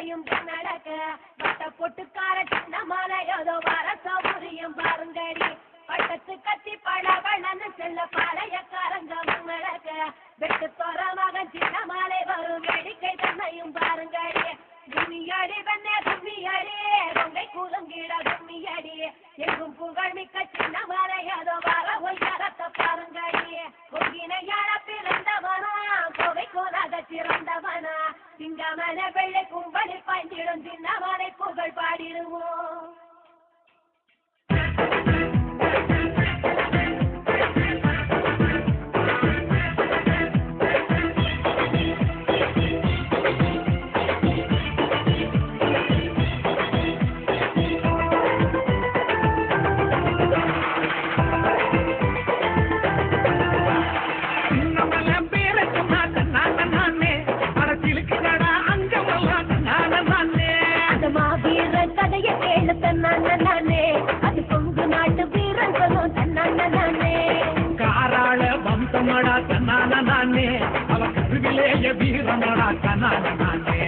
தங்கையும் நடக்க வட்ட பொட்டுக்கார சின்ன மாலை ஏதோ வர சௌகரியம் பாருங்கடி பட்டத்து கத்தி பழவளன்னு செல்ல பாளையக்காரங்க நடக்க வெட்டு தோற மகன் சின்ன மாலை வரும் வேடிக்கை தன்னையும் பாருங்கடி கும்மியடி வெண்ணே கும்மியடி கொங்கை குலுங்கிட கும்மியடி எங்கும் புகழ் மிக்க சின்ன மாலை ஏதோ வர ஒய்யாரத்தை பாருங்கடி கொங்கினையாள பிறந்தவனா கோவை கோலாக சிறந்தவனா சிங்கமன வெள்ளை கும்பலில் பாய்ந்திடும் சின்னவனை புகழ் பாடிடுவோம். அது கொங்கு நாட்டு வீரன் சொல்லும் தன்னானே காராள வம்சமடா தன்னானே அவ கருவிலேய வீரனடா தன்னானே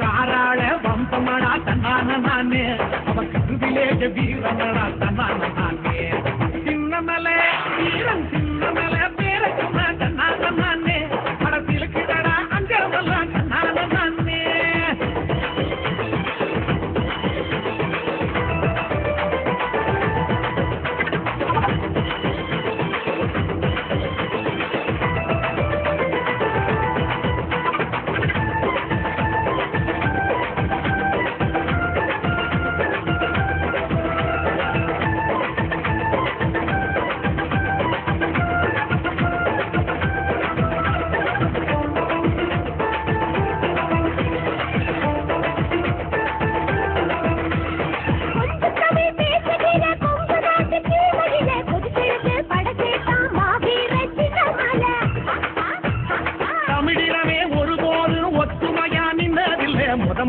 காராள வம்சமடா தன்னானே அவ கருவிலேய வீரனடா தன்னானே சின்னமலை வீரன் சின்னமலை பேரை சொன்ன தன்னானே படத்திலுக்கு கடா அஞ்சவெல்லாம் தன்னானே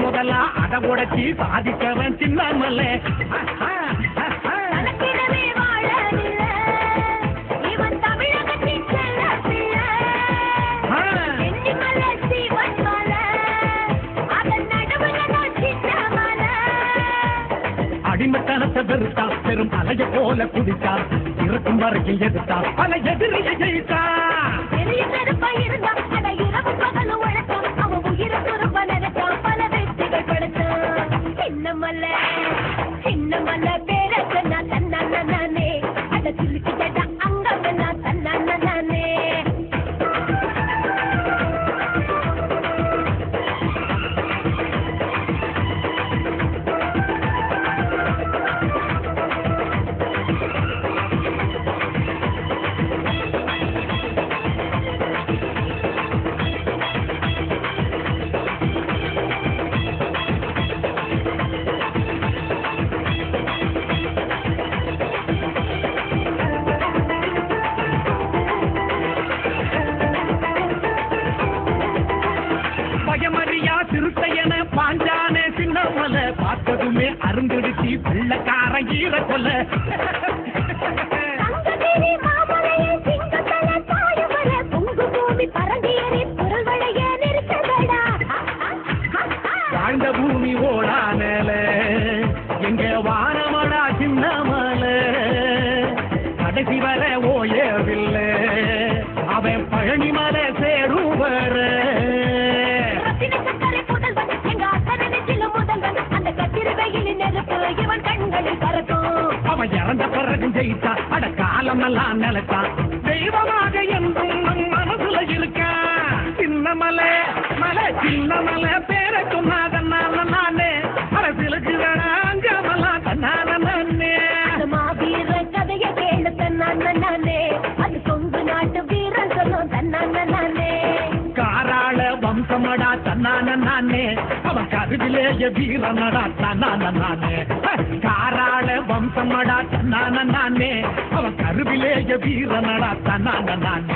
முதலா அடகுடச்சி சாதிக்கவன் சின்னமல்ல இவன் தமிழகத்தின் அடிமத்தனத்தை வெறுத்தா பெரும் அலைய போல குடித்தா இருக்கும் வரையில் எதிர்த்தா பல எதிரியை ஜெயித்தா பெரிய கருப்பா இருந்தா அதை இரவு பகல் உழைத்தான் அவன் உயிரை துருப்ப நினைத்தான் பல வெற்றிகள் படுத்தான் சின்னமல்ல பேரை சொன்னா தன்னானே அதை சிலுக்கு கேட்டா அங்க வேணா தன்னானே சிறுத்தையன பாஞ்சானே சின்னமல பார்த்ததுமே அருந்தெடுத்தி வெள்ளக்கார ஈர கொல்ல வாழ்ந்த பூமி ஓடா மேல எங்க வானமடா சின்னமல கடைசி வர ஓயவில்லை அவன் பழனிமலை சேருவர அவன் இறந்த பிறகு ஜெயித்தா அட காலம் எல்லாம் நிலைத்தான் தெய்வமாக என்றும் நம் மனசுல இருக்கா சின்னமலை சின்னமலை பேரை சொன்னாதே அரசியலுக்கு வேணாங்கமெல்லாம் தன்னானே மாவீர கதைய கேளு தன்னானே அது கொங்கு நாட்டு வீரன் சொல்லும் தன்னானே காராள வம்சமடா தன்னானே அவன் கருவிலேய வீரனடா தன்னானே காராள வம்சமடா தன்னானே அவன் கருவிலேய வீரனடா தன்னானே